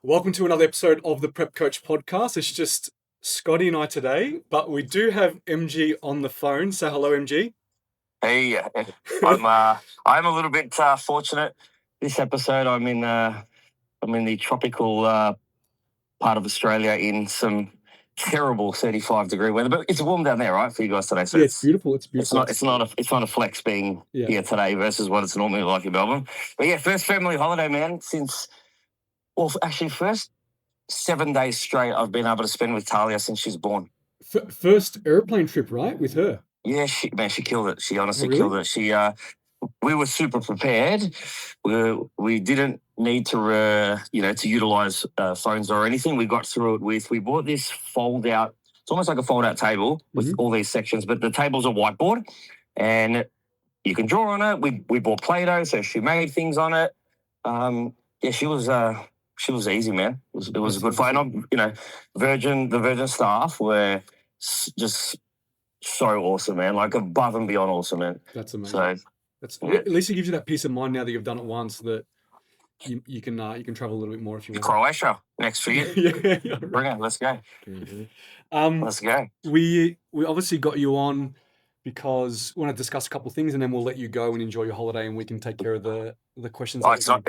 Welcome to another episode of the Prep Coach Podcast. It's just Scotty and I today, but we do have MG on the phone. Say hello, MG. Hey, I'm a little bit fortunate. This episode, I'm in the tropical part of Australia in some terrible 35-degree weather, but it's warm down there, right, for you guys today. So Yeah, it's beautiful. It's beautiful. It's not a flex being here today versus what it's normally like in Melbourne. But yeah, first family holiday, man. First 7 days straight I've been able to spend with Talia since she's born. First airplane trip, right, with her? Yeah, she killed it. She honestly really? killed it. We were super prepared. We didn't need to utilize phones or anything. We got through it we bought this fold out. It's almost like a fold out table with all these sections, but the table's a whiteboard and you can draw on it. We bought Play-Doh, so she made things on it. She was easy, man. It was a good fight. And the Virgin staff were just so awesome, man. Like above and beyond awesome, man. That's amazing. So at least it gives you that peace of mind now that you've done it once that you can travel a little bit more if you want. Croatia next for you. Yeah. Bring it. Let's go. Let's go. We obviously got you on because we want to discuss a couple of things, and then we'll let you go and enjoy your holiday, and we can take care of the questions. Oh, it's not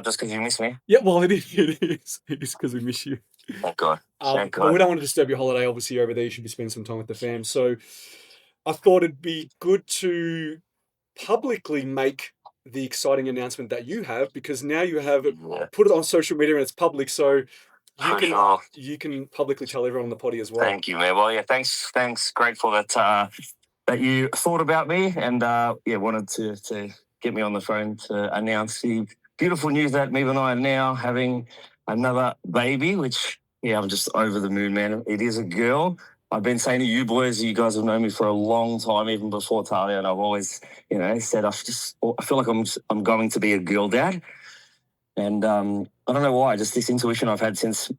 just because you miss me. Yeah, well, it is. It is because we miss you. Thank God. Thank God. But we don't want to disturb your holiday. Obviously, over there, you should be spending some time with the fam. So I thought it'd be good to publicly make the exciting announcement that you have, because now you have put it on social media and it's public. So you can publicly tell everyone on the potty as well. Thank you, man. Well, yeah, thanks. Grateful that you thought about me and wanted to get me on the phone to announce the beautiful news that Maeve and I are now having another baby, which, I'm just over the moon, man. It is a girl. I've been saying to you boys, you guys have known me for a long time, even before Talia, and I've always, said I feel like I'm going to be a girl dad. And I don't know why, just this intuition I've had since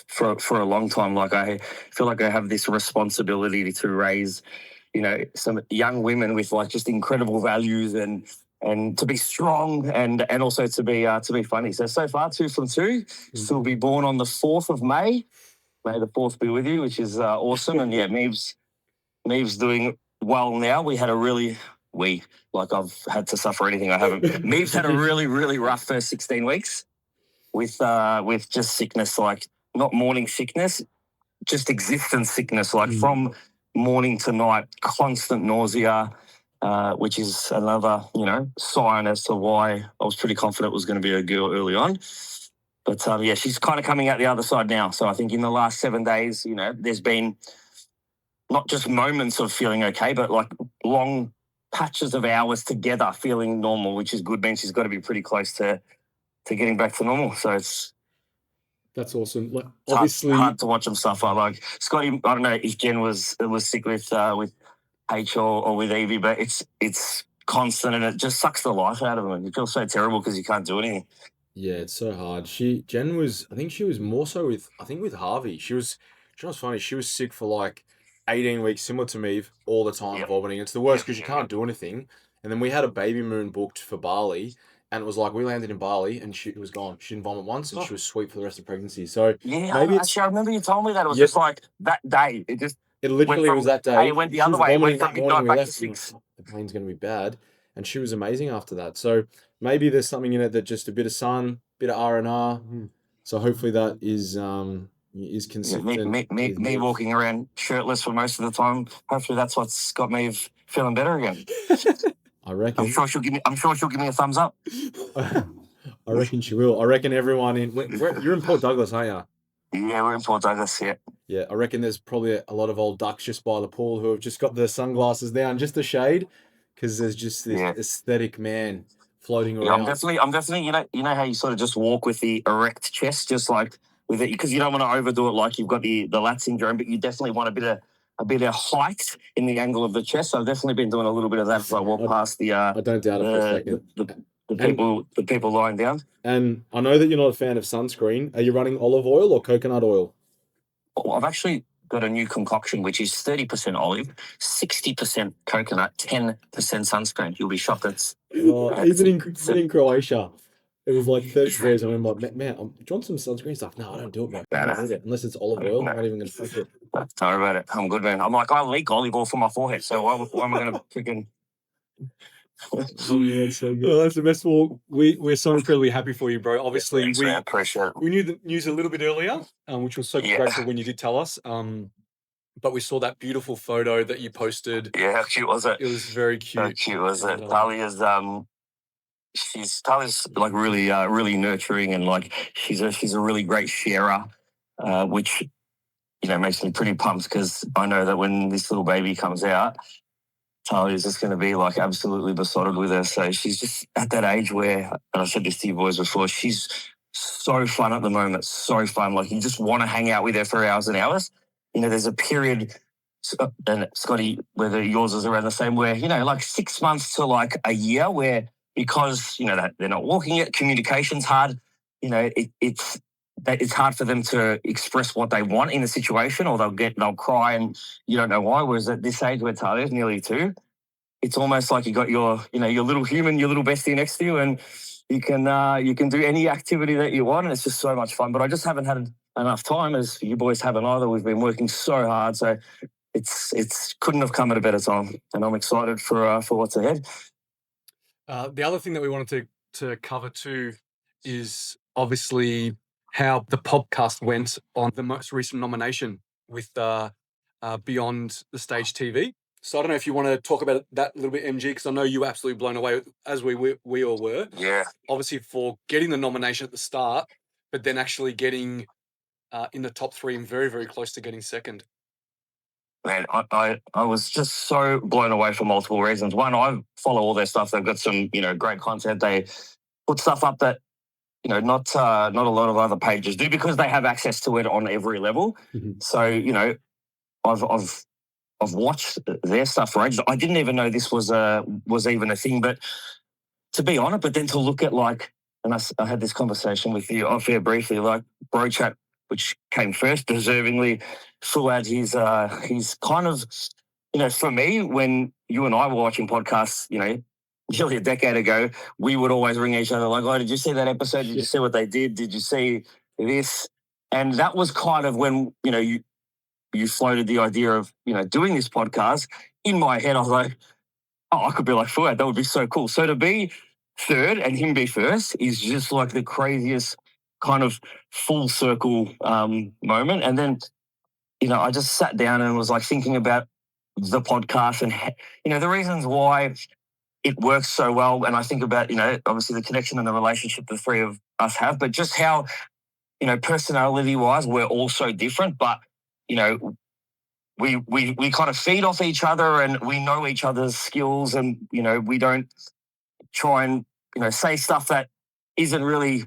for a long time. Like I feel like I have this responsibility to raise, some young women with like just incredible values and to be strong and also to be funny. So far 2 from 2. She'll be born on the 4th of May. May the 4th be with you, which is awesome. And Maeve's doing well now. I've had to suffer anything I haven't. Maeve's had a really, really rough first 16 weeks with just sickness, like not morning sickness, just existence sickness, like from morning to night, constant nausea, which is another, sign as to why I was pretty confident it was going to be a girl early on. But she's kind of coming out the other side now. So I think in the last 7 days, there's been not just moments of feeling okay, but like long patches of hours together feeling normal, which is good. Means she's got to be pretty close to getting back to normal. So that's awesome. Like, obviously, hard to watch them suffer. Like Scotty, I don't know if Jen was sick with H or with Evie, but it's constant and it just sucks the life out of them. You feel so terrible because you can't do anything. Yeah, it's so hard. Jen was more so with Harvey. She was funny. She was sick for like 18 weeks, similar to Maeve, all the time, vomiting. It's the worst because you can't do anything. And then we had a baby moon booked for Bali, and it was like we landed in Bali and she was gone. She didn't vomit once, and she was sweet for the rest of pregnancy. So maybe I remember you told me that it was just like that day. It literally was that day. It went the other way. It went from midnight back to 6. The pain's going to be bad, and she was amazing after that. So maybe there's something in it that just a bit of sun, bit of R&R. So hopefully that is consistent. Me walking around shirtless for most of the time. Hopefully that's what's got me feeling better again. I reckon. I'm sure she'll give me a thumbs up. I reckon she will. I reckon everyone you're in Port Douglas, aren't you? Yeah, we're in Port Douglas, yeah. Yeah, I reckon there's probably a lot of old ducks just by the pool who have just got their sunglasses down just a shade, because there's just this aesthetic man floating around. Yeah, I'm definitely, you know how you sort of just walk with the erect chest, just like with it, because you don't want to overdo it like you've got the lat syndrome, but you definitely want a bit of height in the angle of the chest. So I've definitely been doing a little bit of that as I walk past the. I don't doubt it for a second. The people lying down. And I know that you're not a fan of sunscreen. Are you running olive oil or coconut oil? Well, I've actually got a new concoction, which is 30% olive, 60% coconut, 10% sunscreen. You'll be shocked. Even in Croatia. It was like 30 degrees. And I'm like, man, do you want some sunscreen stuff? No, I don't do it, bro. I don't need it. Unless it's olive oil. I'm not even going to touch it. Don't worry about it. I'm good, man. I'm like, I leak olive oil from my forehead, so why am I going to freaking... Yeah, so good. Well, that's the best. Well, we're so incredibly happy for you, bro. Obviously, Thanks, man. Appreciate it. we knew the news a little bit earlier, which was so grateful when you did tell us. But we saw that beautiful photo that you posted. Yeah, how cute was it? It was very cute. How cute was it? Talia's Talia's like really really nurturing, and like she's a really great sharer, which makes me pretty pumped, because I know that when this little baby comes out, Talia's just going to be like absolutely besotted with her. So she's just at that age where, and I said this to you boys before, she's so fun at the moment, so fun. Like, you just want to hang out with her for hours and hours. There's a period, and Scotty, whether yours is around the same, where, like 6 months to like a year, where because, that they're not walking yet, communication's hard, it's hard for them to express what they want in a situation, or they'll cry and you don't know why. Whereas at this age, where Talia's nearly 2, it's almost like you got your little human, your little bestie next to you, and you can do any activity that you want, and it's just so much fun. But I just haven't had enough time, as you boys haven't either. We've been working so hard, so it's couldn't have come at a better time, and I'm excited for what's ahead. The other thing that we wanted to cover too is obviously how the podcast went on the most recent nomination with Beyond the Stage TV. So I don't know if you want to talk about that a little bit, MG, because I know you were absolutely blown away, as we all were. Yeah. Obviously, for getting the nomination at the start, but then actually getting in the top 3 and very, very close to getting second. Man, I was just so blown away for multiple reasons. One, I follow all their stuff. They've got some, great content. They put stuff up that, not a lot of other pages do, because they have access to it on every level. Mm-hmm. So, I've watched their stuff for ages. I didn't even know this was even a thing, but to be honest, but then to look at and I had this conversation with you off air briefly, like Bro Chat, which came first, deservingly. Fuad, he's kind of, for me, when you and I were watching podcasts, nearly a decade ago, we would always ring each other like, oh, did you see that episode? Did you see what they did? Did you see this? And that was kind of when, you floated the idea of, doing this podcast. In my head, I was like, oh, I could be like Fuad. That would be so cool. So to be third and him be first is just like the craziest kind of full circle moment. And then, I just sat down and was like thinking about the podcast and, the reasons why it works so well. And I think about, obviously the connection and the relationship the three of us have, but just how, personality-wise, we're all so different, but, we kind of feed off each other, and we know each other's skills, and, we don't try and, say stuff that isn't really,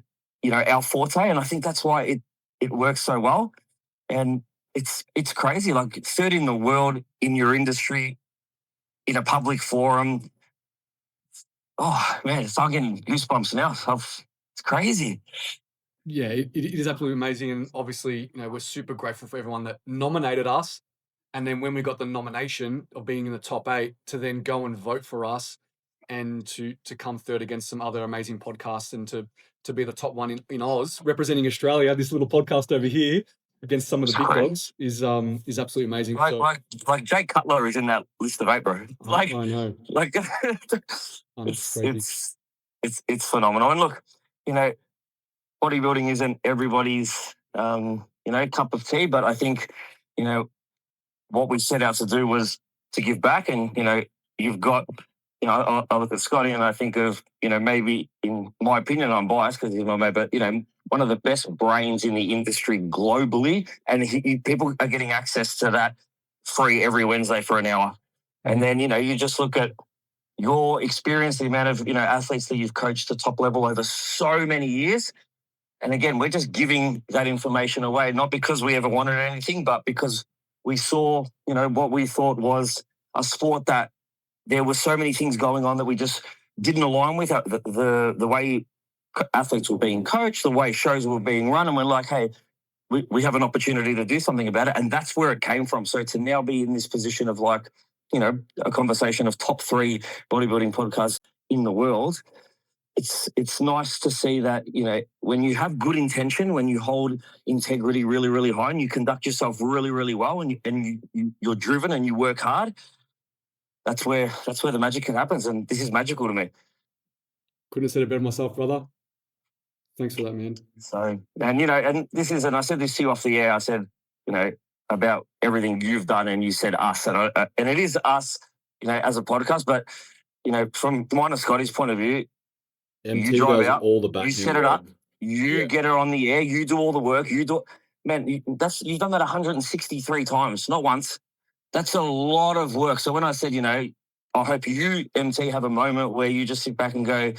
our forte. And I think that's why it works so well. And it's crazy, like third in the world in your industry, in a public forum. Oh, man, I'm getting goosebumps now. It's crazy. Yeah, it is absolutely amazing. And obviously, we're super grateful for everyone that nominated us. And then when we got the nomination of being in the top 8, to then go and vote for us and to come third against some other amazing podcasts, and to be the top one in Oz, representing Australia, this little podcast over here, against some of the big dogs is absolutely amazing. Like Jake Cutler is in that list of 8, bro. Like, I know. Like, it's phenomenal. And look, bodybuilding isn't everybody's, cup of tea, but I think, what we set out to do was to give back. And, you've got, I look at Scotty and I think of, maybe, in my opinion, I'm biased because he's my mate, but, one of the best brains in the industry globally. And people are getting access to that free every Wednesday for an hour. And then, you just look at your experience, the amount of, athletes that you've coached to top level over so many years. And again, we're just giving that information away, not because we ever wanted anything, but because we saw, what we thought was a sport that there were so many things going on that we just didn't align with, the way athletes were being coached, the way shows were being run. And we're like, hey, we have an opportunity to do something about it. And that's where it came from. So to now be in this position of a conversation of top 3 bodybuilding podcasts in the world, it's nice to see that, you know, when you have good intention, when you hold integrity really, really high, and you conduct yourself really, really well, and you're driven and you work hard, that's where the magic can happen. And this is magical to me. Couldn't have said it better myself, brother. Thanks for that, man. So, and you know, and I said this to you off the air. I said, you know, about everything you've done, and you said us, and it is us, you know, as a podcast. But you know, from mine and Scotty's point of view, MT you drive does out, all the back you end set it up, work. you get her on the air, you do all the work, you've done that 163 times, not once. That's a lot of work. So when I said, you know, I hope you, MT, have a moment where you just sit back and go,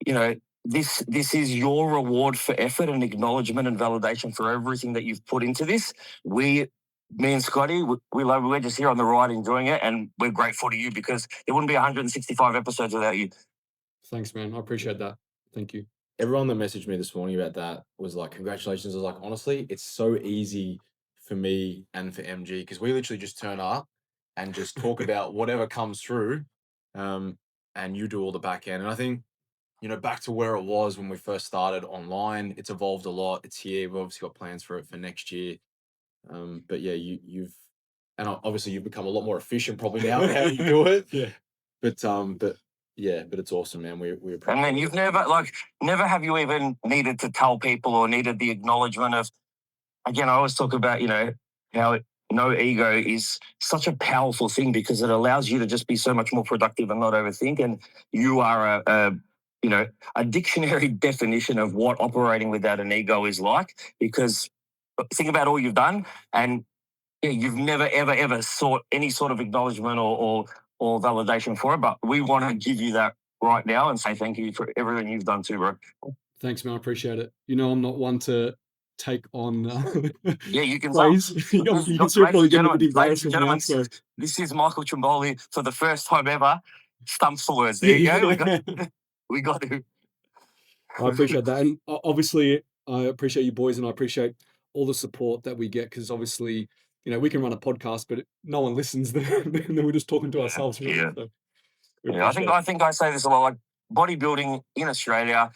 you know, this is your reward for effort and acknowledgement and validation for everything that you've put into this. Me and Scotty, we love it. We're just here on the ride enjoying it, and we're grateful to you because it wouldn't be 165 episodes without you. Thanks, man. I appreciate that. Thank you. Everyone that messaged me this morning about that was like, congratulations. I was like, honestly, it's so easy for me and for MG because we literally just turn up and just talk about whatever comes through, and you do all the back end. And I think, you know, back to where it was when we first started online, it's evolved a lot. It's here. We've obviously got plans for it for next year. But yeah, you've obviously you've become a lot more efficient probably now in how you do it. Yeah. But yeah, but it's awesome, man. We appreciate And then you've never have you even needed to tell people or needed the acknowledgement of, again, I always talk about, you know, how no ego is such a powerful thing because it allows you to just be so much more productive and not overthink. And you are a dictionary definition of what operating without an ego is like, because think about all you've done, and yeah, you've never, ever, ever sought any sort of acknowledgement or validation for it. But we want to give you that right now and say thank you for everything you've done too, bro. Thanks, man. I appreciate it. You know, I'm not one to take on yeah, you can praise. You can see probably getting a bit embarrassing now. So. This is Michael Chimboli for the first time ever. Stumps for words. There you go. We got to. I appreciate that. And obviously, I appreciate you boys, and I appreciate all the support that we get because obviously, you know, we can run a podcast, but no one listens. Then we're just talking to ourselves. Really, yeah. So I think I say this a lot. Like bodybuilding in Australia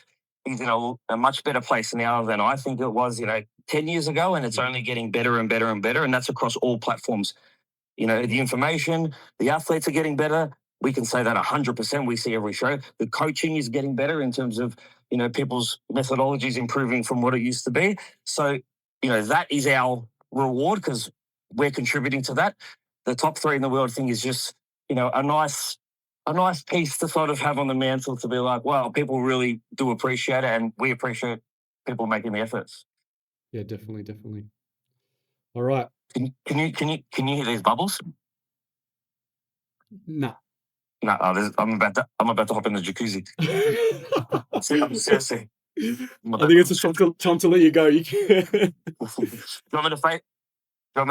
is in a much better place now than I think it was, 10 years ago, and it's only getting better and better and better, and that's across all platforms. You know, the information, the athletes are getting better. We can say that 100%. We see every show. The coaching is getting better in terms of, people's methodologies improving from what it used to be. So, that is our reward because we're contributing to that. The top three in the world thing is just, a nice piece to sort of have on the mantle to be like, wow, people really do appreciate it, and we appreciate people making the efforts. Yeah, definitely. All right. Can you hear these bubbles? No. No, I'm about to hop in the jacuzzi. Seriously. I think it's a time to let you go. You can. Do you want me to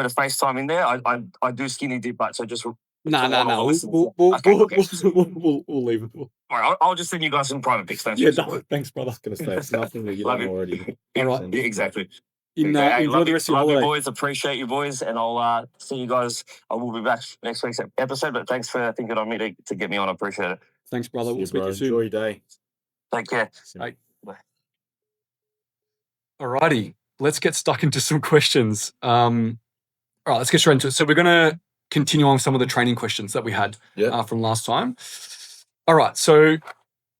FaceTime in there? I do skinny dip, but so just. No. We'll leave it. All right, I'll just send you guys some private pics. Yeah, thanks, brother. I was going to say, it's nothing that you don't already. All right. Yeah, exactly. Enjoy the rest of your holiday. You boys. Appreciate you boys, and I'll see you guys. I will be back next week's episode, but thanks for thinking on me to get me on. I appreciate it. Thanks, brother. We'll speak to you soon. Enjoy your day. Take care. Bye. Alrighty, let's get stuck into some questions. All right, let's get straight into it. So we're going to continue on some of the training questions that we had from last time. All right, so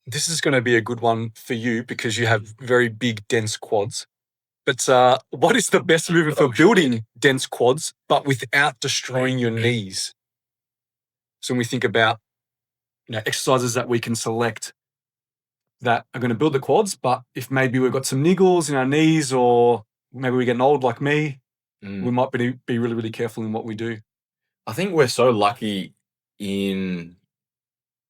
this is going to be a good one for you because you have very big, dense quads. But what is the best movement for building dense quads, but without destroying your knees? So when we think about, exercises that we can select that are going to build the quads, but if maybe we've got some niggles in our knees, or maybe we're getting old like me, we might be really, really careful in what we do. I think we're so lucky in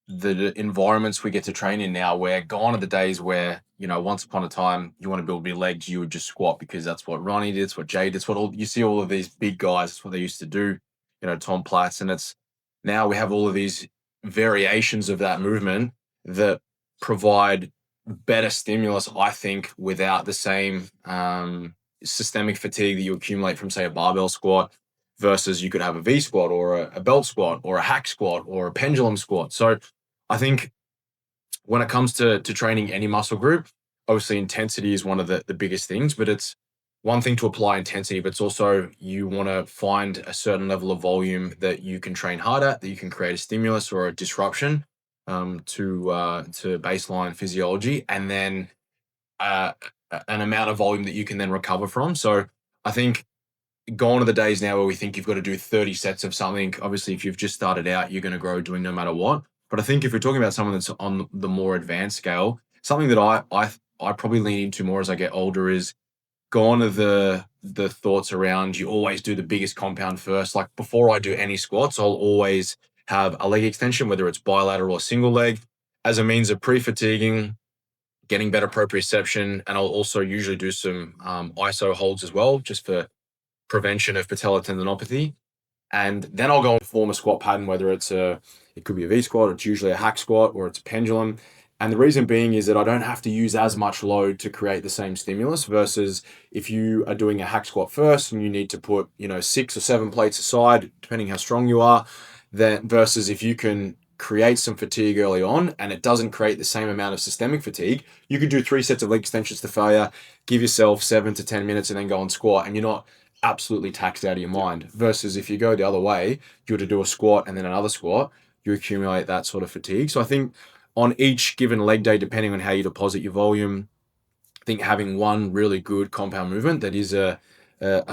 the environments we get to train in now, where gone are the days where, once upon a time, you want to build big legs, you would just squat because that's what Ronnie did, it's what Jay did, it's what you see all of these big guys, it's what they used to do, Tom Platz, and it's now we have all of these variations of that movement that provide better stimulus, I think, without the same systemic fatigue that you accumulate from, say, a barbell squat versus you could have a V squat or a belt squat or a hack squat or a pendulum squat. So I think when it comes to training any muscle group, obviously intensity is one of the biggest things, but it's one thing to apply intensity, but it's also you want to find a certain level of volume that you can train hard at, that you can create a stimulus or a disruption to baseline physiology, and then an amount of volume that you can then recover from. So I think gone are the days now where we think you've got to do 30 sets of something. Obviously, if you've just started out, you're going to grow doing no matter what. But I think if we're talking about someone that's on the more advanced scale, something that I probably lean into more as I get older is gone are the thoughts around you always do the biggest compound first. Like before I do any squats, I'll always have a leg extension, whether it's bilateral or single leg, as a means of pre-fatiguing, getting better proprioception, and I'll also usually do some ISO holds as well, just for prevention of patellar tendinopathy. And then I'll go and form a squat pattern, whether it could be a V squat, it's usually a hack squat, or it's a pendulum. And the reason being is that I don't have to use as much load to create the same stimulus, versus if you are doing a hack squat first and you need to put, 6 or 7 plates aside, depending how strong you are, then versus if you can create some fatigue early on and it doesn't create the same amount of systemic fatigue, you could do 3 sets of leg extensions to failure, give yourself 7 to 10 minutes and then go and squat, and you're not absolutely taxed out of your mind. Versus if you go the other way, you were to do a squat and then another squat, you accumulate that sort of fatigue. So I think on each given leg day, depending on how you deposit your volume, I think having one really good compound movement that is a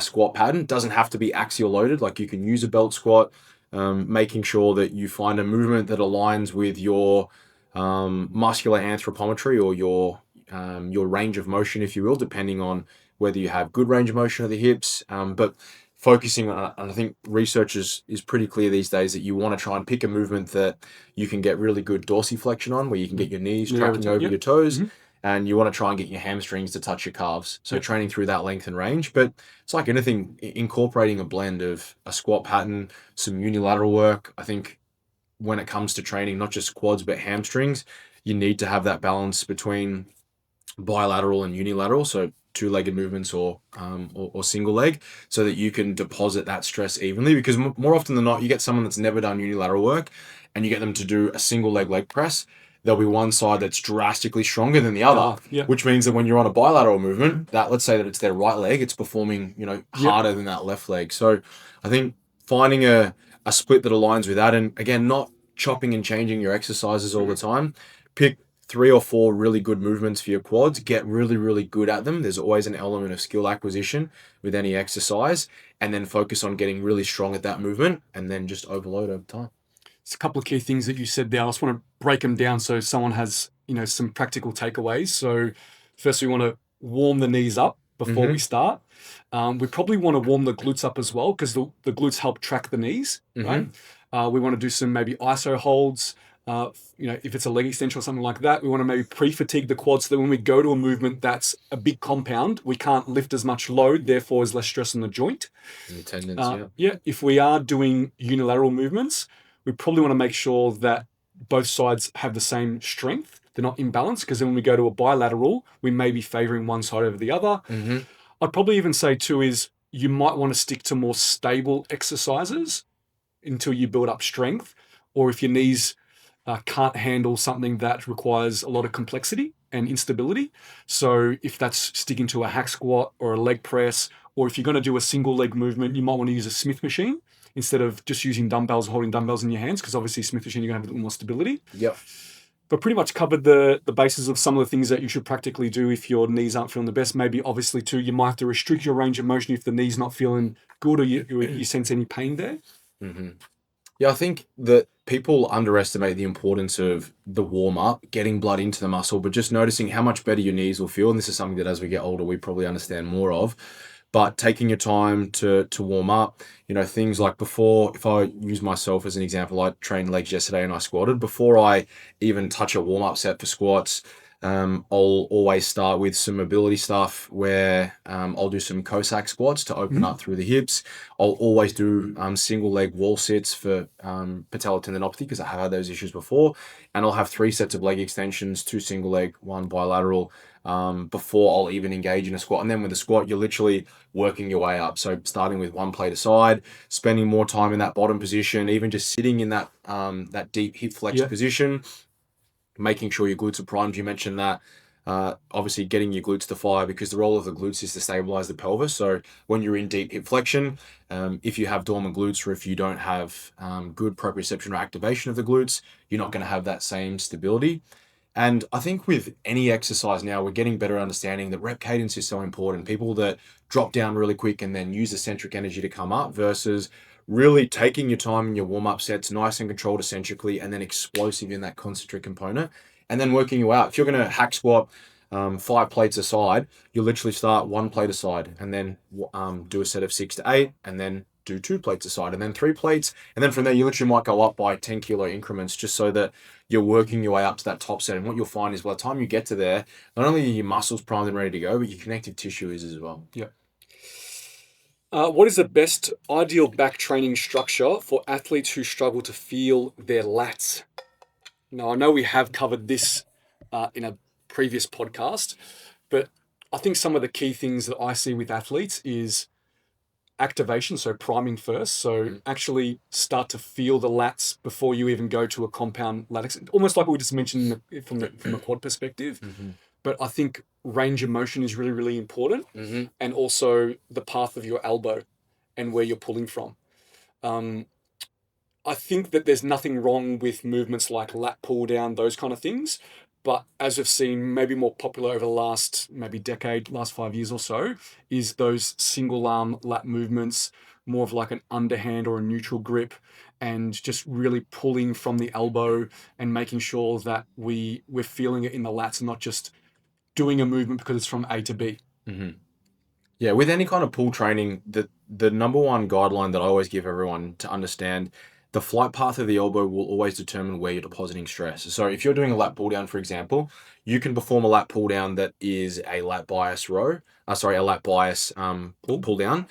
squat pattern, doesn't have to be axial loaded. Like you can use a belt squat, making sure that you find a movement that aligns with your muscular anthropometry, or your range of motion, if you will, depending on whether you have good range of motion of the hips. But focusing on, and I think research is pretty clear these days, that you want to try and pick a movement that you can get really good dorsiflexion on, where you can get your knees tracking over your toes, and you want to try and get your hamstrings to touch your calves. So training through that length and range. But it's like anything, incorporating a blend of a squat pattern, some unilateral work. I think when it comes to training, not just quads, but hamstrings, you need to have that balance between bilateral and unilateral. So 2-legged movements or single leg, so that you can deposit that stress evenly. Because more often than not, you get someone that's never done unilateral work and you get them to do a single leg press, there'll be one side that's drastically stronger than the other, which means that when you're on a bilateral movement, that, let's say that it's their right leg, it's performing, harder than that left leg. So I think finding a split that aligns with that, and again, not chopping and changing your exercises all the time. Pick 3 or 4 really good movements for your quads, get really, really good at them. There's always an element of skill acquisition with any exercise, and then focus on getting really strong at that movement, and then just overload over time. It's a couple of key things that you said there. I just want to break them down so someone has, some practical takeaways. So first, we want to warm the knees up before we start. We probably want to warm the glutes up as well, because the glutes help track the knees, right? We want to do some maybe ISO holds. If it's a leg extension or something like that, we want to maybe pre-fatigue the quads, so that when we go to a movement that's a big compound, we can't lift as much load, therefore there's less stress on the joint. And the tendons, If we are doing unilateral movements, we probably want to make sure that both sides have the same strength. They're not imbalanced, because then when we go to a bilateral, we may be favoring one side over the other. I'd probably even say too is you might want to stick to more stable exercises until you build up strength, or if your knees can't handle something that requires a lot of complexity and instability. So if that's sticking to a hack squat or a leg press, or if you're going to do a single leg movement, you might want to use a Smith machine instead of just using dumbbells, holding dumbbells in your hands, because obviously Smith machine, you're going to have a little more stability. But pretty much covered the basis of some of the things that you should practically do if your knees aren't feeling the best. Maybe obviously too, you might have to restrict your range of motion if the knee's not feeling good, or you sense any pain there. Yeah, I think that people underestimate the importance of the warm-up, getting blood into the muscle, but just noticing how much better your knees will feel. And this is something that as we get older, we probably understand more of. But taking your time to warm up, things like before, if I use myself as an example, I trained legs yesterday and I squatted. Before I even touch a warm-up set for squats, I'll always start with some mobility stuff where I'll do some Cossack squats to open up through the hips. I'll always do single leg wall sits for patellar tendinopathy, because I have had those issues before. And I'll have 3 sets of leg extensions, 2 single leg, 1 bilateral, before I'll even engage in a squat. And then with the squat, you're literally working your way up. So starting with 1 plate aside, spending more time in that bottom position, even just sitting in that deep hip flex position, making sure your glutes are primed. You mentioned that. Obviously getting your glutes to fire, because the role of the glutes is to stabilize the pelvis. So when you're in deep hip flexion, if you have dormant glutes, or if you don't have good proprioception or activation of the glutes, you're not going to have that same stability. And I think with any exercise now, we're getting better understanding that rep cadence is so important. People that drop down really quick and then use eccentric energy to come up, versus really taking your time in your warm-up sets, nice and controlled eccentrically, and then explosive in that concentric component, and then working you out. If you're going to hack squat 5 plates aside, you literally start 1 plate aside, and then do a set of 6 to 8, and then do 2 plates aside, and then 3 plates, and then from there you literally might go up by 10 kilo increments, just so that you're working your way up to that top set. And what you'll find is by the time you get to there, not only are your muscles primed and ready to go, but your connective tissue is as well. Yeah. What is the best ideal back training structure for athletes who struggle to feel their lats? Now, I know we have covered this in a previous podcast, but I think some of the key things that I see with athletes is activation, so priming first. So actually start to feel the lats before you even go to a compound lat, almost like we just mentioned from a quad perspective. But I think range of motion is really, really important, and also the path of your elbow and where you're pulling from. I think that there's nothing wrong with movements like lat pull down, those kind of things. But as we've seen, maybe more popular over the last last 5 years or so, is those single arm lat movements, more of like an underhand or a neutral grip, and just really pulling from the elbow and making sure that we're feeling it in the lats and not just doing a movement because it's from A to B. Yeah, with any kind of pull training, the number one guideline that I always give everyone to understand, the flight path of the elbow will always determine where you're depositing stress. So if you're doing a lat pull down, for example, you can perform a lat pull down that is a lat bias pull down,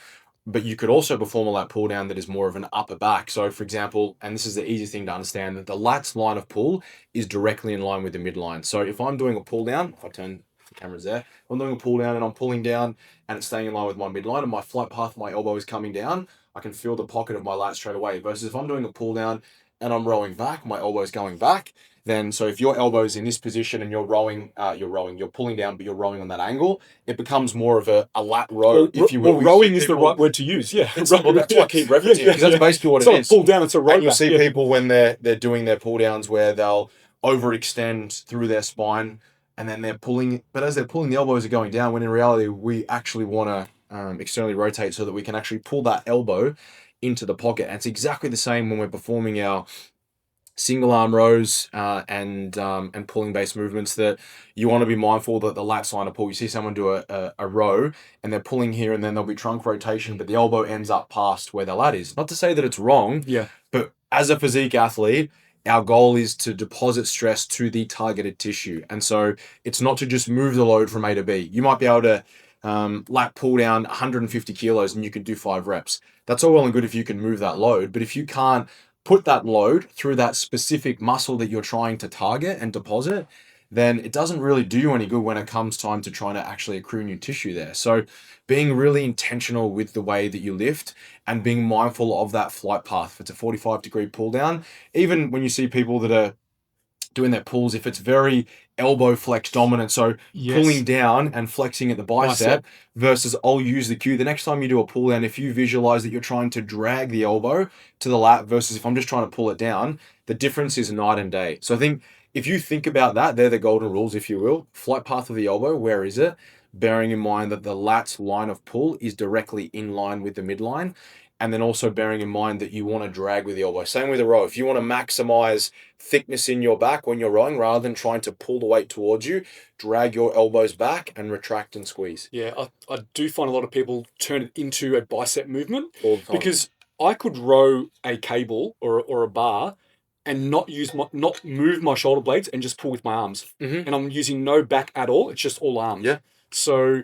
but you could also perform a lat pull down that is more of an upper back. So for example, and this is the easiest thing to understand, that the lats line of pull is directly in line with the midline. So if I'm doing a pull down, if I turn the cameras there, I'm doing a pull down and I'm pulling down and it's staying in line with my midline, and my flight path of my elbow is coming down, I can feel the pocket of my lat straight away. Versus if I'm doing a pull down and I'm rowing back, my elbow's going back. Then, so if your elbow's in this position and you're pulling down, but you're rowing on that angle, it becomes more of a lat row, if you will. Well, rowing is the right word to use. Yeah, that's what I keep referencing, because that's basically what it is. It's not a pull down; it's a row. And you'll see people when they're doing their pull downs where they'll overextend through their spine, and then they're pulling. But as they're pulling, the elbows are going down. When in reality, we actually want to externally rotate so that we can actually pull that elbow into the pocket. And it's exactly the same when we're performing our single arm rows and pulling based movements, that you want to be mindful that the lats line of pull. You see someone do a row and they're pulling here, and then there'll be trunk rotation, but the elbow ends up past where the lat is. Not to say that it's wrong, but as a physique athlete, our goal is to deposit stress to the targeted tissue. And so it's not to just move the load from A to B. You might be able to lat pull down 150 kilos and you could do 5 reps. That's all well and good if you can move that load, but if you can't put that load through that specific muscle that you're trying to target and deposit, then it doesn't really do you any good when it comes time to trying to actually accrue new tissue there. So being really intentional with the way that you lift and being mindful of that flight path. If it's a 45-degree pull down, even when you see people that are doing their pulls, if it's very elbow flex dominant, so pulling down and flexing at the bicep versus I'll use the cue. The next time you do a pull down, if you visualize that you're trying to drag the elbow to the lat versus if I'm just trying to pull it down, the difference is night and day. So I think if you think about that, they're the golden rules, if you will. Flight path of the elbow, where is it? Bearing in mind that the lat's line of pull is directly in line with the midline. And then also bearing in mind that you want to drag with the elbow. Same with a row. If you want to maximize thickness in your back when you're rowing, rather than trying to pull the weight towards you, drag your elbows back and retract and squeeze. Yeah, I do find a lot of people turn it into a bicep movement all the time. Because I could row a cable or a bar and not move my shoulder blades and just pull with my arms. And I'm using no back at all. It's just all arms. Yeah. So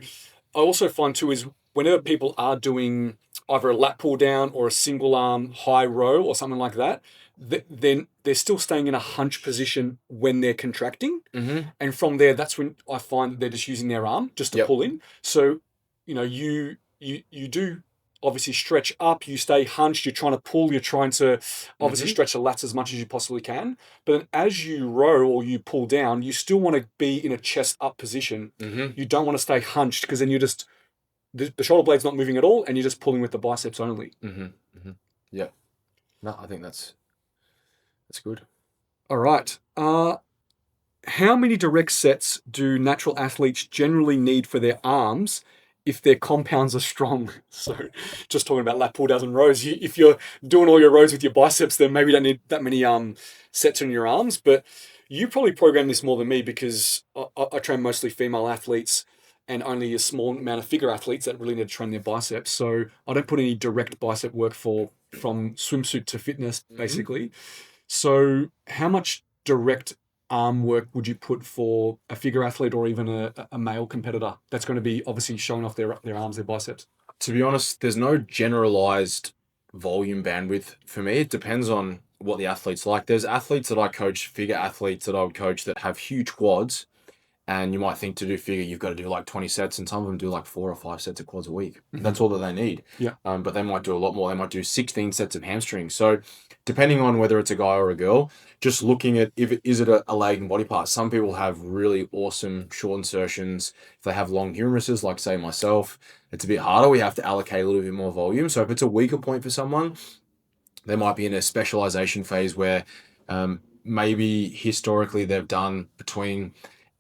I also find too is whenever people are doing either a lat pull down or a single arm high row or something like that, then they're still staying in a hunch position when they're contracting. And from there, that's when I find that they're just using their arm just to pull in. So, you do obviously stretch up, you stay hunched, you're trying to pull, you're trying to obviously stretch the lats as much as you possibly can. But then as you row or you pull down, you still want to be in a chest up position. You don't want to stay hunched, because then you're just, the shoulder blade's not moving at all, and you're just pulling with the biceps only. Yeah. No, I think that's good. All right. How many direct sets do natural athletes generally need for their arms if their compounds are strong? So just talking about lat pull downs and rows, if you're doing all your rows with your biceps, then maybe you don't need that many sets on your arms. But you probably program this more than me, because I train mostly female athletes and only a small amount of figure athletes that really need to train their biceps. So I don't put any direct bicep work from swimsuit to fitness, basically. So how much direct arm work would you put for a figure athlete or even a male competitor that's going to be obviously showing off their arms, their biceps? To be honest, there's no generalized volume bandwidth for me. It depends on what the athlete's like. There's athletes that I coach, figure athletes that I would coach, that have huge quads, and you might think to do figure, you've got to do like 20 sets, and some of them do like 4 or 5 sets of quads a week. That's all that they need. Yeah. But they might do a lot more. They might do 16 sets of hamstrings. So depending on whether it's a guy or a girl, just looking at is it a lagging body part. Some people have really awesome short insertions. If they have long humeruses, like say myself, it's a bit harder. We have to allocate a little bit more volume. So if it's a weaker point for someone, they might be in a specialization phase where maybe historically they've done between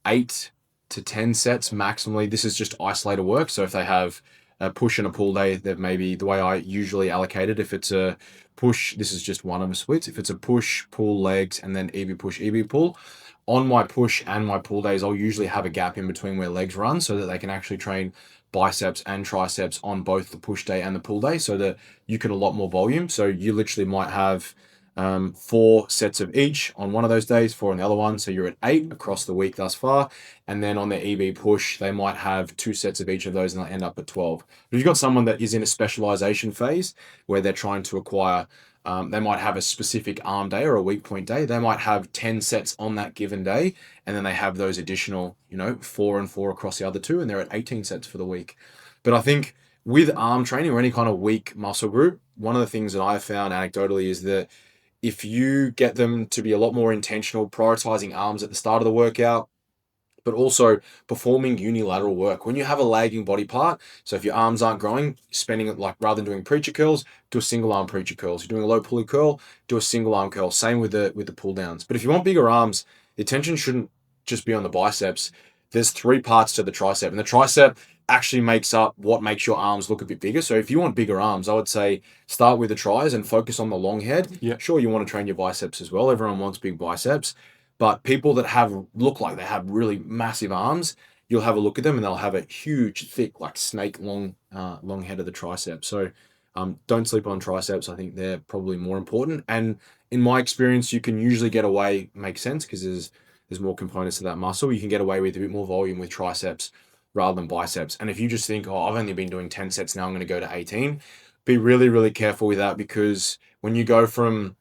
8 to 10 sets maximally. This is just isolated work. So if they have a push and a pull day, they've maybe, the way I usually allocate it, if it's a push, this is just one of the splits. If it's a push, pull, legs, and then EB push, EB pull, on my push and my pull days, I'll usually have a gap in between where legs run, so that they can actually train biceps and triceps on both the push day and the pull day, so that you get a lot more volume. So you literally might have 4 sets of each on one of those days, 4 on the other one. So you're at 8 across the week thus far. And then on their EB push, they might have 2 sets of each of those, and they'll end up at 12. But if you've got someone that is in a specialization phase where they're trying to acquire, they might have a specific arm day or a weak point day. They might have 10 sets on that given day, and then they have those additional, 4 and 4 across the other 2, and they're at 18 sets for the week. But I think with arm training or any kind of weak muscle group, one of the things that I've found anecdotally is that if you get them to be a lot more intentional, prioritizing arms at the start of the workout, but also performing unilateral work. When you have a lagging body part, so if your arms aren't growing, spending it, like, rather than doing preacher curls, do a single arm preacher curls. You're doing a low pulley curl, do a single arm curl. Same with the pull downs. But if you want bigger arms, the attention shouldn't just be on the biceps. There's 3 parts to the tricep, and the tricep actually makes up what makes your arms look a bit bigger. So if you want bigger arms, I would say start with the tris and focus on the long head. Yeah. Sure, you want to train your biceps as well. Everyone wants big biceps. But people that look like they have really massive arms, you'll have a look at them and they'll have a huge, thick, like snake long head of the tricep. So don't sleep on triceps. I think they're probably more important. And in my experience, you can usually get away, makes sense, because there's more components to that muscle. You can get away with a bit more volume with triceps rather than biceps. And if you just think, I've only been doing 10 sets, now I'm going to go to 18, be really, really careful with that, because when you go from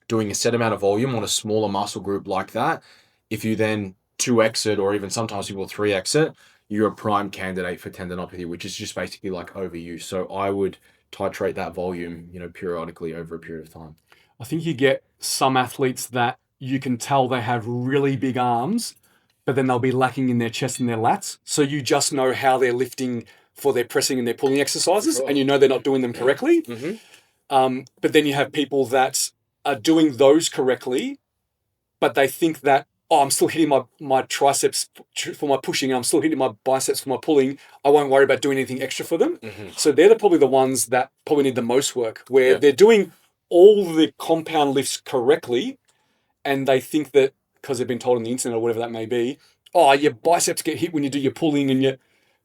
doing a set amount of volume on a smaller muscle group like that, if you then 2x it, or even sometimes people 3x it, you're a prime candidate for tendinopathy, which is just basically like overuse. So I would titrate that volume, periodically over a period of time. I think you get some athletes that you can tell they have really big arms, but then they'll be lacking in their chest and their lats. So you just know how they're lifting for their pressing and their pulling exercises, and you know they're not doing them correctly. But then you have people that are doing those correctly, but they think that, I'm still hitting my triceps for my pushing, I'm still hitting my biceps for my pulling, I won't worry about doing anything extra for them. So they're probably the ones that probably need the most work, where they're doing all the compound lifts correctly, and they think that because they've been told on the internet or whatever that may be, your biceps get hit when you do your pulling, and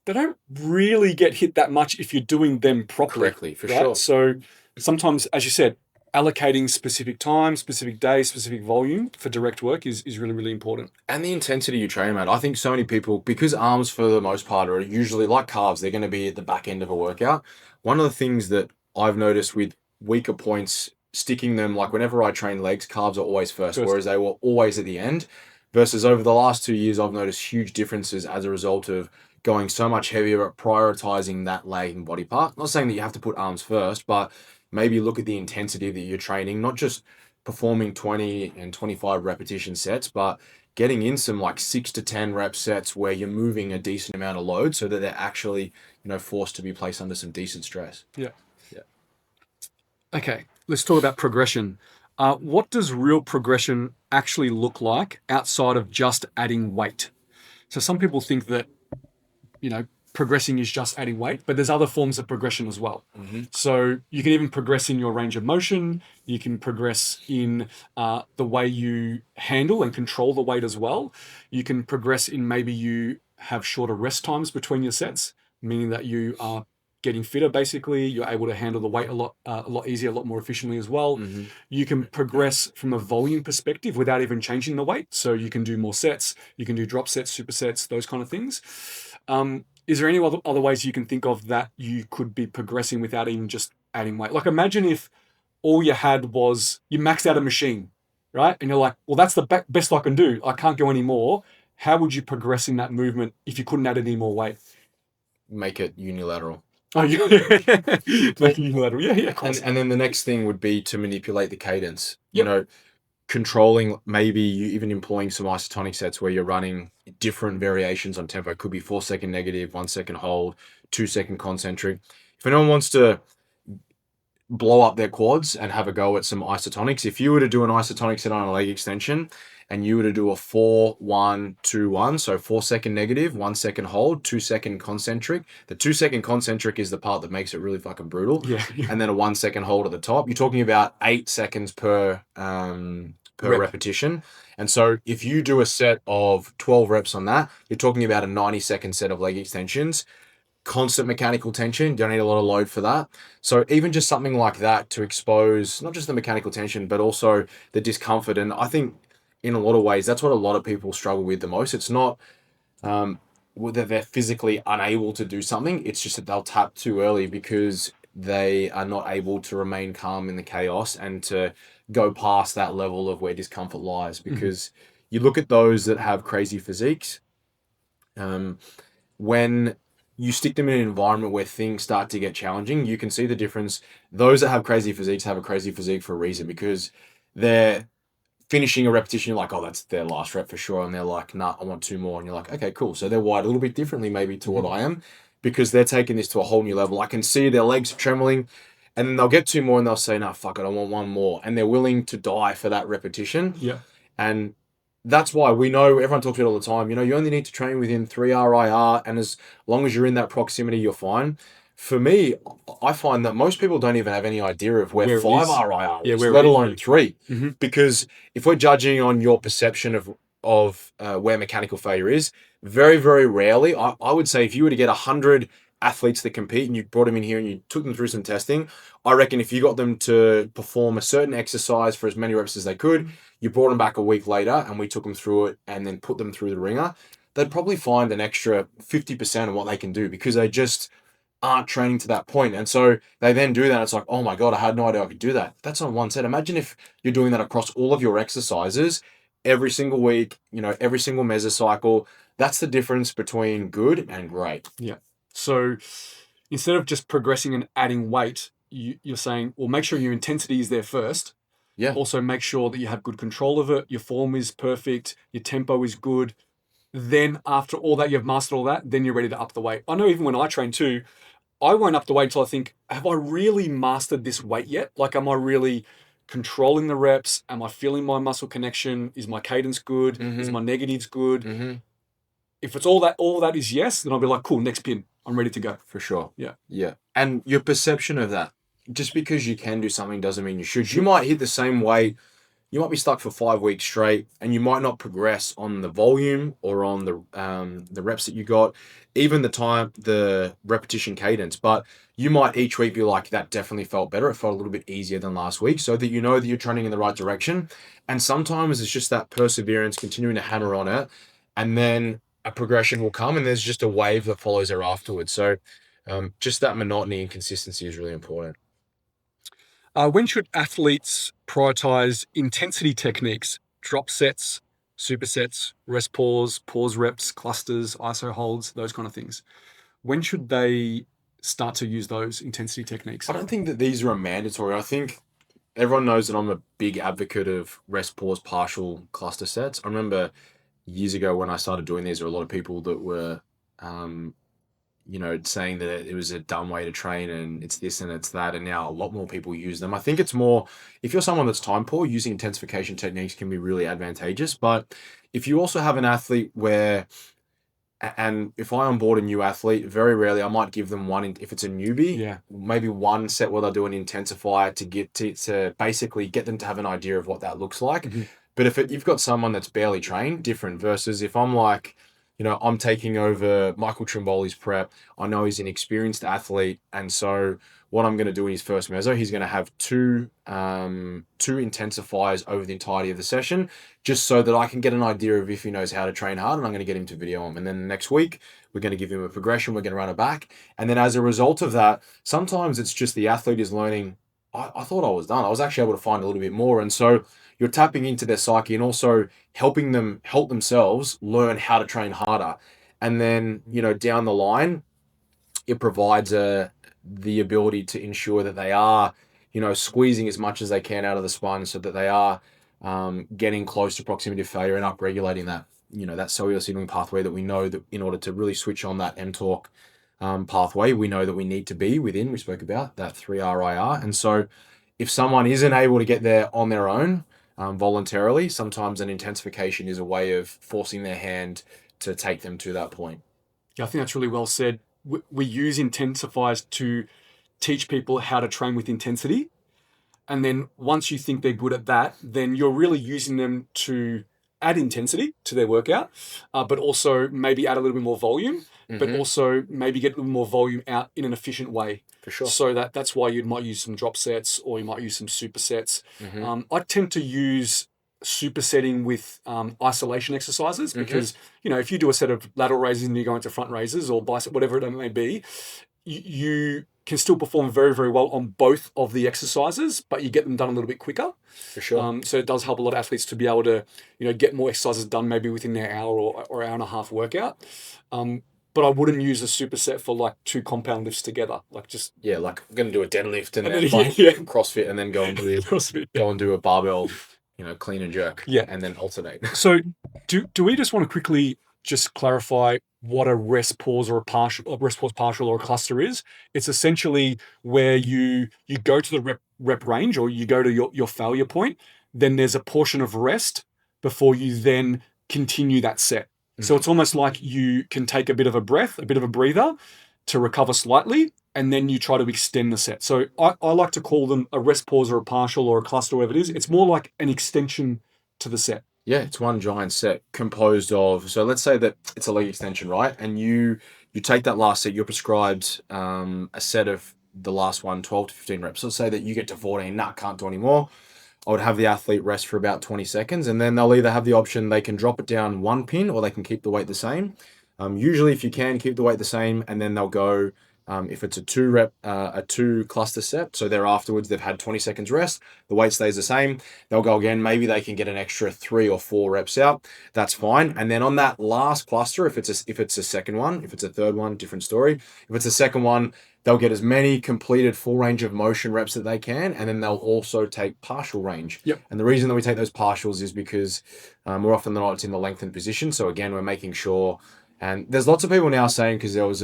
they don't really get hit that much if you're doing them properly. Correctly, for sure. So sometimes, as you said, allocating specific time, specific days, specific volume for direct work is really, really important. And the intensity you train at. I think so many people, because arms for the most part are usually like calves, they're going to be at the back end of a workout. One of the things that I've noticed with weaker points, sticking them, like whenever I train legs, calves are always first, whereas they were always at the end. Versus over the last 2 years, I've noticed huge differences as a result of going so much heavier at prioritizing that leg and body part. Not saying that you have to put arms first, but maybe look at the intensity that you're training, not just performing 20 and 25 repetition sets, but getting in some like 6 to 10 rep sets where you're moving a decent amount of load so that they're actually, forced to be placed under some decent stress. Yeah. Okay, let's talk about progression. What does real progression actually look like outside of just adding weight? So some people think that, progressing is just adding weight, but there's other forms of progression as well. So you can even progress in your range of motion. You can progress in the way you handle and control the weight as well. You can progress in maybe you have shorter rest times between your sets, meaning that you are getting fitter. Basically, you're able to handle the weight a lot easier, a lot more efficiently as well. You can progress from a volume perspective without even changing the weight. So you can do more sets. You can do drop sets, supersets, those kind of things. Is there any other ways you can think of that you could be progressing without even just adding weight? Like imagine if all you had was you maxed out a machine, right? And you're like, well, that's the best I can do. I can't go any more. How would you progress in that movement if you couldn't add any more weight? Make it unilateral. Oh, yeah. Make it unilateral. Yeah, of course. And then the next thing would be to manipulate the cadence. Yep. Controlling, maybe you even employing some isotonic sets where you're running different variations on tempo. It could be 4 second negative, 1 second hold, 2 second concentric. If anyone wants to blow up their quads and have a go at some isotonics, if you were to do an isotonic set on a leg extension and you were to do a 4-1-2-1, so 4 second negative, 1 second hold, 2 second concentric. The 2 second concentric is the part that makes it really fucking brutal. Yeah. And then a 1 second hold at the top. You're talking about 8 seconds per repetition. And so if you do a set of 12 reps on that, you're talking about a 90-second set of leg extensions. Constant mechanical tension, you don't need a lot of load for that. So even just something like that to expose not just the mechanical tension, but also the discomfort. And I think in a lot of ways, that's what a lot of people struggle with the most. It's not that they're physically unable to do something. It's just that they'll tap too early because they are not able to remain calm in the chaos and to go past that level of where discomfort lies. Because you look at those that have crazy physiques, when you stick them in an environment where things start to get challenging, you can see the difference. Those that have crazy physiques have a crazy physique for a reason, because they're finishing a repetition, you're like, oh, that's their last rep for sure. And they're like, nah, I want 2 more. And you're like, okay, cool. So they're wired a little bit differently maybe to what I am, because they're taking this to a whole new level. I can see their legs trembling, and then they'll get 2 more and they'll say, nah, fuck it, I want 1 more. And they're willing to die for that repetition. Yeah. And that's why we know, everyone talks about it all the time, you only need to train within 3 RIR, and as long as you're in that proximity, you're fine. For me, I find that most people don't even have any idea of where 5 RIR is, let alone 3. Because if we're judging on your perception of where mechanical failure is, very, very rarely, I would say if you were to get 100 athletes that compete and you brought them in here and you took them through some testing, I reckon if you got them to perform a certain exercise for as many reps as they could, you brought them back a week later and we took them through it and then put them through the ringer, they'd probably find an extra 50% of what they can do, because they just aren't training to that point. And so they then do that. It's like, oh my God, I had no idea I could do that. That's on one set. Imagine if you're doing that across all of your exercises every single week, every single mesocycle. That's the difference between good and great. Yeah. So instead of just progressing and adding weight, you're saying, well, make sure your intensity is there first. Yeah. Also make sure that you have good control of it. Your form is perfect. Your tempo is good. Then after all that, you've mastered all that, then you're ready to up the weight. I know even when I train too, I won't up the weight until I think, have I really mastered this weight yet? Like, am I really controlling the reps? Am I feeling my muscle connection? Is my cadence good? Is my negatives good? If it's all that is yes, then I'll be like, cool, next pin. I'm ready to go. For sure. Yeah. Yeah. And your perception of that, just because you can do something doesn't mean you should. You might hit the same weight. You might be stuck for 5 weeks straight, and you might not progress on the volume or on the reps that you got, even the repetition cadence. But you might each week be like, that definitely felt better. It felt a little bit easier than last week, so that you know that you're trending in the right direction. And sometimes it's just that perseverance, continuing to hammer on it, and then a progression will come, and there's just a wave that follows there afterwards. So just that monotony and consistency is really important. When should athletes prioritize intensity techniques, drop sets, supersets, rest pause reps, clusters, ISO holds, those kind of things. When should they start to use those intensity techniques? I don't think that these are mandatory. I think everyone knows that I'm a big advocate of rest, pause, partial cluster sets. I remember years ago when I started doing these, there were a lot of people that were, saying that it was a dumb way to train and it's this and it's that. And now a lot more people use them. I think it's more, if you're someone that's time poor, using intensification techniques can be really advantageous. But if you also have an athlete where, and if I onboard a new athlete, very rarely I might give them one, if it's a newbie, maybe one set where they'll do an intensifier to get to basically get them to have an idea of what that looks like. Mm-hmm. But if you've got someone that's barely trained, different versus if I'm like, I'm taking over Michael Trimboli's prep. I know he's an experienced athlete. And so what I'm going to do in his first meso, he's going to have two intensifiers over the entirety of the session, just so that I can get an idea of if he knows how to train hard, and I'm going to get him to video him. And then next week, we're going to give him a progression. We're going to run it back. And then as a result of that, sometimes it's just the athlete is learning, I thought I was done. I was actually able to find a little bit more. And so you're tapping into their psyche and also helping them help themselves learn how to train harder. And then, down the line, it provides the ability to ensure that they are, squeezing as much as they can out of the sponge so that they are getting close to proximity of failure and upregulating that, that cellular signaling pathway that we know that in order to really switch on that mTOR pathway, we know that we need to be within, we spoke about that 3RIR. And so if someone isn't able to get there on their own, voluntarily, sometimes an intensification is a way of forcing their hand to take them to that point. Yeah, I think that's really well said. We use intensifiers to teach people how to train with intensity. And then once you think they're good at that, then you're really using them to add intensity to their workout, but also maybe add a little bit more volume, but also maybe get a little more volume out in an efficient way. For sure. So that's why you might use some drop sets or you might use some supersets. I tend to use supersetting with isolation exercises because, if you do a set of lateral raises and you go into front raises or bicep, whatever it may be, you can still perform very, very well on both of the exercises, but you get them done a little bit quicker. For sure. So it does help a lot of athletes to be able to, get more exercises done maybe within their hour or hour and a half workout. But I wouldn't use a superset for like 2 compound lifts together. Like just like I'm going to do a deadlift and then CrossFit and then go and do go and do a barbell, clean and jerk. And then alternate. So do we just want to quickly just clarify what a rest pause or a rest pause partial or a cluster is? It's essentially where you go to the rep range or you go to your failure point, then there's a portion of rest before you then continue that set. So it's almost like you can take a bit of a breather to recover slightly, and then you try to extend the set. So I like to call them a rest pause or a partial or a cluster, whatever it is. It's more like an extension to the set. Yeah, it's one giant set composed of, so let's say that it's a leg extension, right? And you take that last set, you're prescribed a set of the last one, 12 to 15 reps. So let's say that you get to 14, can't do any more. I would have the athlete rest for about 20 seconds, and then they'll either have the option, they can drop it down 1 pin or they can keep the weight the same. Usually if you can keep the weight the same, and then they'll go, if it's a 2 cluster set, so afterwards they've had 20 seconds rest, the weight stays the same, they'll go again, maybe they can get an extra 3 or 4 reps out, that's fine. And then on that last cluster, if it's a second one, if it's a third one, different story. If it's a second one, they'll get as many completed full range of motion reps that they can, and then they'll also take partial range. And the reason that we take those partials is because more often than not, it's in the lengthened position. So again, we're making sure, and there's lots of people now saying, because there was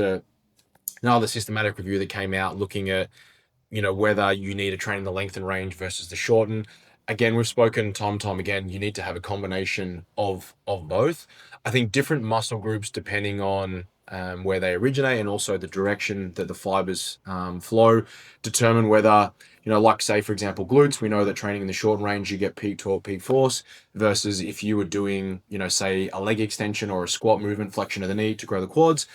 another systematic review that came out looking at, whether you need to train in the lengthen range versus the shorten. Again, we've spoken time and time again, you need to have a combination of both. I think different muscle groups, depending on where they originate and also the direction that the fibers flow, determine whether, like say, for example, glutes, we know that training in the short range, you get peak torque, peak force, versus if you were doing, say a leg extension or a squat movement, flexion of the knee to grow the quads,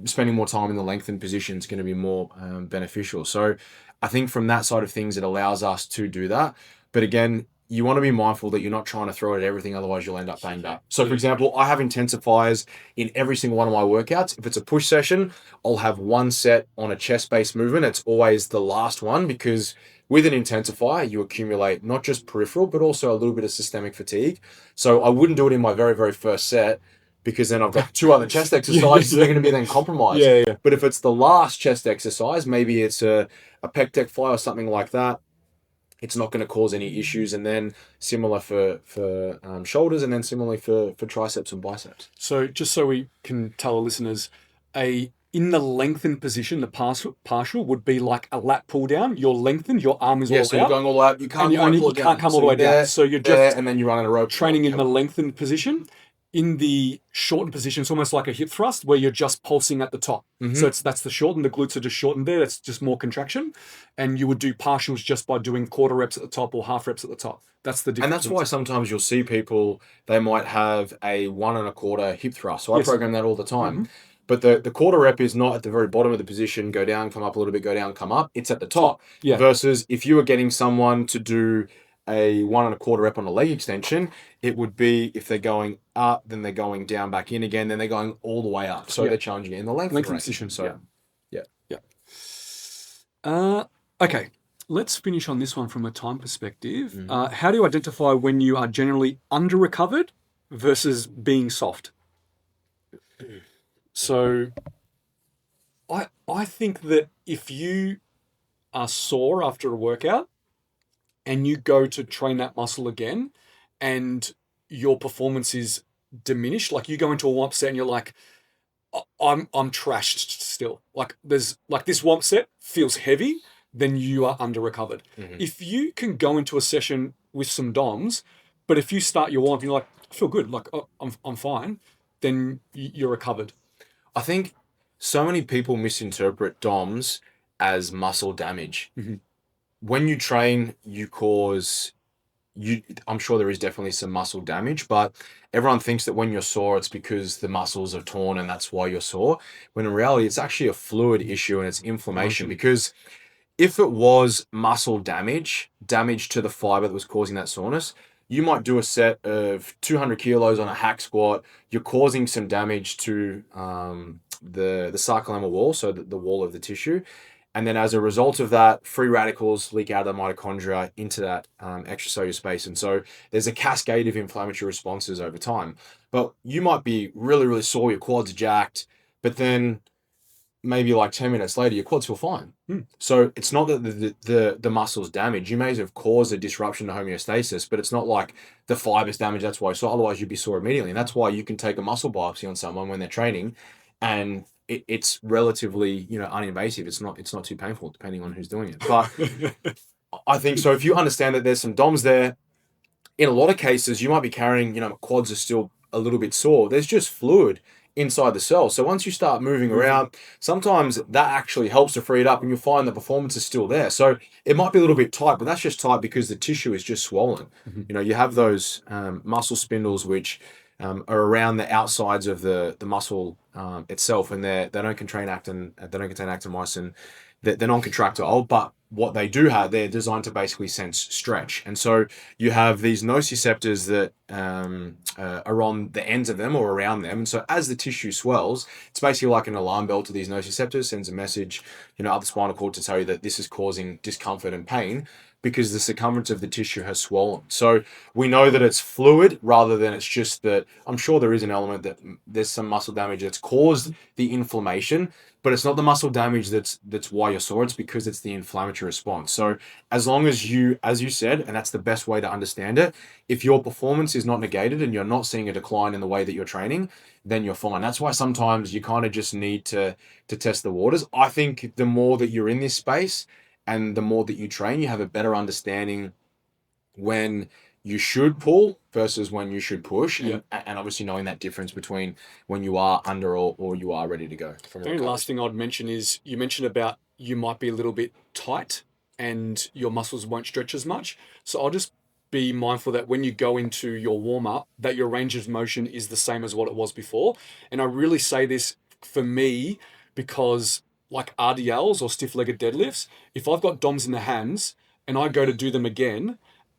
spending more time in the lengthened position is going to be more beneficial. So I think from that side of things, it allows us to do that. But again, you want to be mindful that you're not trying to throw it at everything, otherwise you'll end up banged up. So, for example, I have intensifiers in every single one of my workouts. If it's a push session, I'll have one set on a chest-based movement. It's always the last one, because with an intensifier, you accumulate not just peripheral, but also a little bit of systemic fatigue. So I wouldn't do it in my very, very first set, because then I've got 2 other chest exercises that are going to be then compromised. Yeah. But if it's the last chest exercise, maybe it's a pec deck fly or something like that, it's not going to cause any issues. And then similar for shoulders, and then similarly for triceps and biceps. So just so we can tell the listeners, in the lengthened position, the partial would be like a lat pull down. You're lengthened, your arm is all So out. you're going all out. You can't come all the way down. So you're just and then you run in a rope. training in the lengthened position. In the shortened position, it's almost like a hip thrust where you're just pulsing at the top. So that's the shortened. The glutes are just shortened there. That's just more contraction. And you would do partials just by doing quarter reps at the top or half reps at the top. That's the difference. And that's why sometimes you'll see people, they might have a 1 1/4 hip thrust. So I program that all the time. But the quarter rep is not at the very bottom of the position, go down, come up a little bit, go down, come up. It's at the top. Versus if you were getting someone to do a 1 1/4 rep on a leg extension, it would be, if they're going up, then they're going down back in again, then they're going all the way up. So they're challenging it in the lengthened position. So Okay, let's finish on this one from a time perspective. How do you identify when you are generally under recovered versus being soft? So I think that if you are sore after a workout and you go to train that muscle again and your performance is diminished, like you go into a warm-up set and you're like, I'm trashed still. Like there's like this warm-up set feels heavy, then you are under recovered. If you can go into a session with some DOMs, but if you start your warm-up and you're like, I feel good, like I'm fine, then you're recovered. I think so many people misinterpret DOMs as muscle damage. When you train, I'm sure there is definitely some muscle damage, but everyone thinks that when you're sore, it's because the muscles are torn and that's why you're sore. When in reality, it's actually a fluid issue and it's inflammation. Because if it was muscle damage to the fiber that was causing that soreness, you might do a set of 200 kilos on a hack squat. You're causing some damage to the sarcolemmal wall, so the wall of the tissue. And then as a result of that, free radicals leak out of the mitochondria into that extracellular space. And so there's a cascade of inflammatory responses over time. But you might be really, really sore, your quads are jacked, but then maybe like 10 minutes later, your quads feel fine. So it's not that the muscle's damaged. You may have caused a disruption to homeostasis, but it's not like the fiber's damaged, that's why. So otherwise you'd be sore immediately. And that's why you can take a muscle biopsy on someone when they're training, and it's relatively, uninvasive. It's not too painful, depending on who's doing it. But I think so if you understand that there's some DOMs there, in a lot of cases, you might be carrying, quads are still a little bit sore. There's just fluid inside the cell. So once you start moving around, sometimes that actually helps to free it up, and you'll find the performance is still there. So it might be a little bit tight, but that's just tight because the tissue is just swollen. You have those muscle spindles which are around the outsides of the muscle itself, and they don't contain actin, they don't contain actin-myosin. They're non-contractile, but what they do have, they're designed to basically sense stretch. And so you have these nociceptors that are on the ends of them or around them. And so as the tissue swells, it's basically like an alarm bell to these nociceptors, sends a message, up the spinal cord to tell you that this is causing discomfort and pain because the circumference of the tissue has swollen. So we know that it's fluid rather than it's just that. I'm sure there is an element that there's some muscle damage that's caused the inflammation, but it's not the muscle damage that's why you're sore. It's because it's the inflammatory response. So as long as you, as you said, and that's the best way to understand it, if your performance is not negated and you're not seeing a decline in the way that you're training, then you're fine. That's why sometimes you kind of just need to test the waters. I think the more that you're in this space and the more that you train, you have a better understanding when you should pull versus when you should push. And obviously knowing that difference between when you are under or you are ready to go. The very last thing I'd mention is you mentioned about you might be a little bit tight and your muscles won't stretch as much. So I'll just be mindful that when you go into your warm-up, that your range of motion is the same as what it was before. And I really say this for me because like RDLs or stiff-legged deadlifts, if I've got DOMs in the hands and I go to do them again,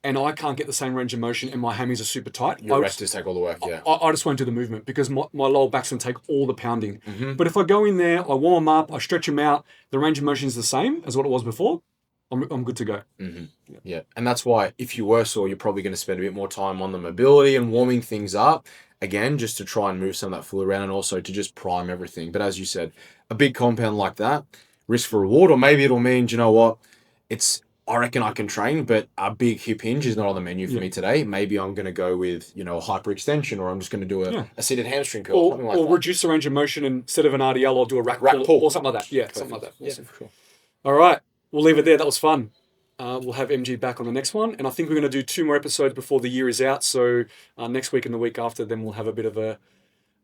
and I can't get the same range of motion and my hammies are super tight, Your resters take all the work, yeah. I just won't do the movement because my lower back's going to take all the pounding. Mm-hmm. But if I go in there, I warm up, I stretch them out, the range of motion is the same as what it was before, I'm good to go. Mm-hmm. Yeah. And that's why if you were sore, you're probably going to spend a bit more time on the mobility and warming things up, again, just to try and move some of that fluid around and also to just prime everything. But as you said, a big compound like that, risk for reward, or maybe it'll mean, do you know what, I reckon I can train, but a big hip hinge is not on the menu for me today. Maybe I'm going to go with, a hyperextension, or I'm just going to do a seated hamstring curl, something like that. Or reduce the range of motion, and instead of an RDL, I'll do a rack pull or something like that. Yeah, something like that. Awesome. Yeah, for sure. All right, we'll leave it there. That was fun. We'll have MG back on the next one, and I think we're going to do 2 more episodes before the year is out. So next week and the week after, then we'll have a bit of a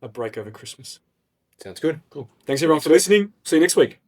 break over Christmas. Sounds good. Cool. Thanks everyone for listening. See you next week.